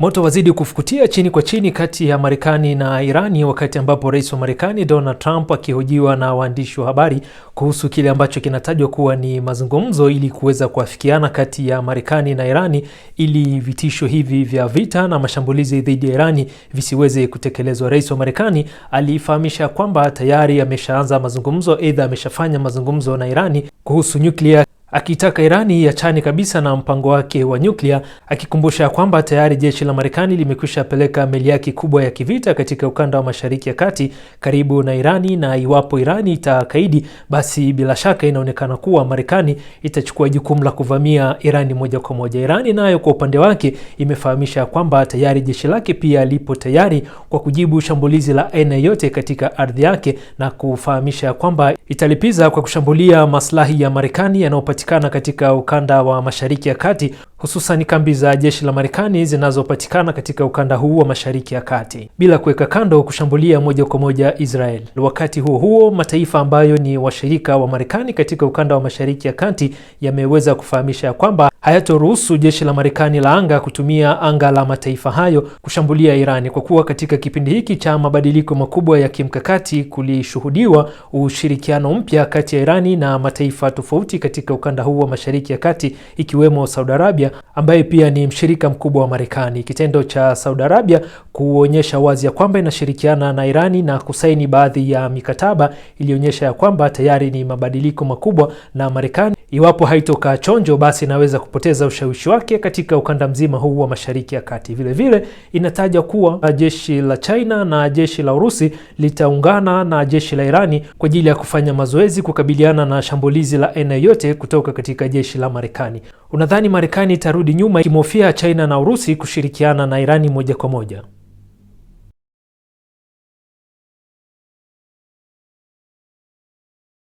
Moto wazidi kufukutia chini kwa chini kati ya Marekani na Irani, wakati ambapo rais wa Marekani Donald Trump akihojiwa na waandishi wa habari kuhusu kile ambacho kinatajwa kuwa ni mazungumzo ili kuweza kuafikiana kati ya Marekani na Irani ili vitisho hivi vya vita na mashambulizi dhidi ya Irani visiweze kutekelezwa. Rais wa Marekani alifahamisha kwamba tayari ameshaanza mazungumzo, aidha ameshafanya mazungumzo na Irani kuhusu nyuklia, akitaka Irani iachane kabisa na mpango wake wa nyuklia, akikumbusha kwamba tayari jeshi la Marekani limekwisha peleka meli yake kubwa ya kivita katika ukanda wa Mashariki ya Kati karibu na Irani, na iwapo Irani itakaidi, basi bila shaka inaonekana kuwa Marekani itachukua jukumu la kuvamia Irani moja kwa moja. Irani nayo kwa upande wake imefahamisha kwamba tayari jeshi lake pia lipo tayari kwa kujibu shambulizi la aina yote katika ardhi yake, na kufahamisha kwamba italipiza kwa kushambulia maslahi ya Marekani yanayopatikana katika ukanda wa Mashariki ya Kati, hususan kambi za jeshi la Marekani zinazopatikana katika ukanda huu wa Mashariki ya Kati, bila kuweka kando kushambulia moja kwa moja Israel. Wakati huo huo, mataifa ambayo ni washirika wa Marekani katika ukanda wa Mashariki ya Kati yameweza kufahamisha kwamba hayatoruhusu jeshi la Marekani la anga kutumia anga la mataifa hayo kushambulia Irani, kwa kuwa katika kipindi hiki cha mabadiliko makubwa ya kimkakati kulishuhudiwa ushirikiano mpya kati ya Irani na mataifa tofauti katika ukanda huu wa Mashariki ya Kati, ikiwemo Saudi Arabia ambaye pia ni mshirika mkubwa wa Marekani. Kitendo cha Saudi Arabia kuonyesha wazi ya kwamba inashirikiana na Irani na kusaini baadhi ya mikataba ilionyesha ya kwamba tayari ni mabadiliko makubwa, na Marekani iwapo haitoka chonjo, basi inaweza kupoteza ushawishi wake katika ukanda mzima huu wa Mashariki ya Kati. Vile vile inataja kuwa jeshi la China na jeshi la Urusi litaungana na jeshi la Irani kwa ajili ya kufanya mazoezi kukabiliana na shambulizi la aina yote kutoka katika jeshi la Marekani. Unadhani Marekani itarudi nyuma ikimhofia China na Urusi kushirikiana na Irani moja kwa moja?